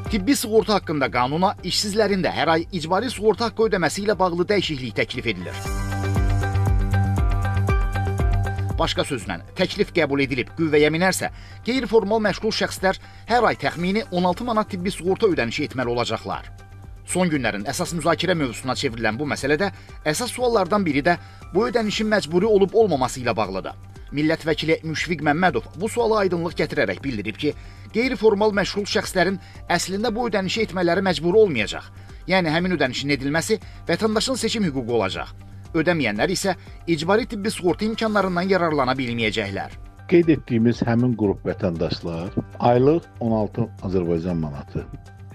Tibbi sığorta haqqında qanuna işsizlərin də hər ay icbari sığorta haqqı ödəməsi ilə bağlı dəyişiklik təklif edilir. Başqa sözlə, təklif qəbul edilib qüvvəyə minərsə, qeyri-formal məşğul şəxslər hər ay təxmini 16 manat tibbi sığorta ödənişi etməli olacaqlar. Son günlərin əsas müzakirə mövzusuna çevrilən bu məsələdə əsas suallardan biri də bu ödənişin məcburi olub olmaması ilə bağlıdır. Millət vəkili Müşfiq Məmmədov bu suala aydınlıq gətirərək bildirib ki, qeyri-formal məşğul şəxslərin əslində bu ödənişi etmələri məcburi olmayacaq. Yəni, həmin ödənişin edilməsi vətəndaşın seçim hüququ olacaq. Ödəməyənlər isə icbari tibbi sığorta imkanlarından yararlana bilməyəcəklər. Qeyd etdiyimiz həmin qrup vətəndaşlar aylıq 16 Azərbaycan manatı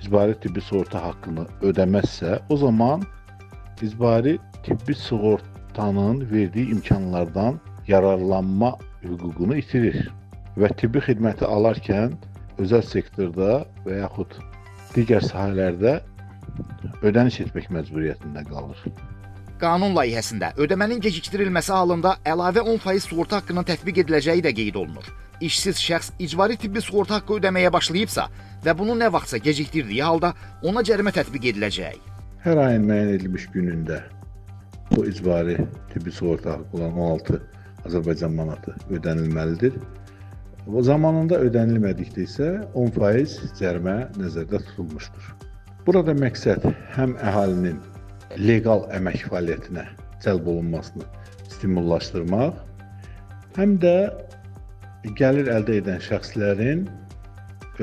icbari tibbi sığorta haqqını ödəməzsə, o zaman icbari tibbi sığortanın verdiyi imkanlardan yararlanma hüququnu itirir və tibbi xidməti alarkən özəl sektorda və yaxud digər sahələrdə ödəniş etmək məcburiyyətində qalır. Qanun layihəsində ödəmənin gecikdirilməsi halında əlavə 10% sığorta haqqının tətbiq ediləcəyi də qeyd olunur. İşsiz şəxs icbari tibbi sığorta haqqı ödəməyə başlayıbsa və bunu nə vaxtsa gecikdirdiyi halda ona cərimə tətbiq ediləcək. Hər ayın müəyyən edilmiş günündə bu icbari tibbi sığorta haqqı olan 16 Azərbaycan manatı ödənilməlidir. O zamanında ödənilmədikdə isə 10% cərimə nəzərdə tutulmuşdur. Burada məqsəd həm əhalinin legal əmək fəaliyyətinə cəlb olunmasını stimullaşdırmaq, həm də gəlir əldə edən şəxslərin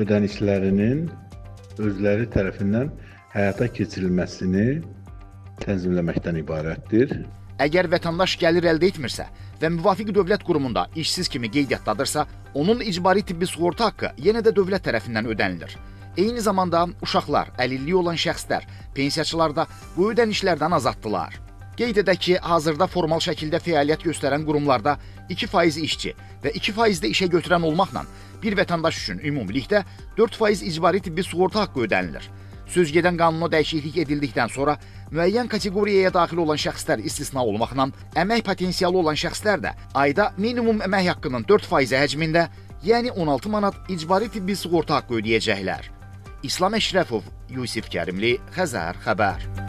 ödənişlərinin özləri tərəfindən həyata keçirilməsini tənzimləməkdən ibarətdir. Əgər vətəndaş gəlir əldə etmirsə və müvafiq dövlət qurumunda işsiz kimi qeydiyyatdadırsa, onun icbari tibbi sığorta haqqı yenə də dövlət tərəfindən ödənilir. Eyni zamanda uşaqlar, əlilliyi olan şəxslər, pensiyaçılar da bu ödənişlərdən azaddılar. Qeyd edək ki, hazırda formal şəkildə fəaliyyət göstərən qurumlarda 2% işçi və 2% də işə götürən olmaqla bir vətəndaş üçün ümumilikdə 4% icbari tibbi sığorta haqqı ödənilir. Sözgedən qanuna dəyişiklik edildikdən sonra müəyyən kateqoriyaya daxil olan şəxslər istisna olmaqla əmək potensialı olan şəxslər də ayda minimum əmək haqqının 4% həcmində, yəni 16 manat icbari tibbi sığorta haqqı ödəyəcəklər. İslam Əşrəfov, Yusif Kərimli, Xəzər xəbər.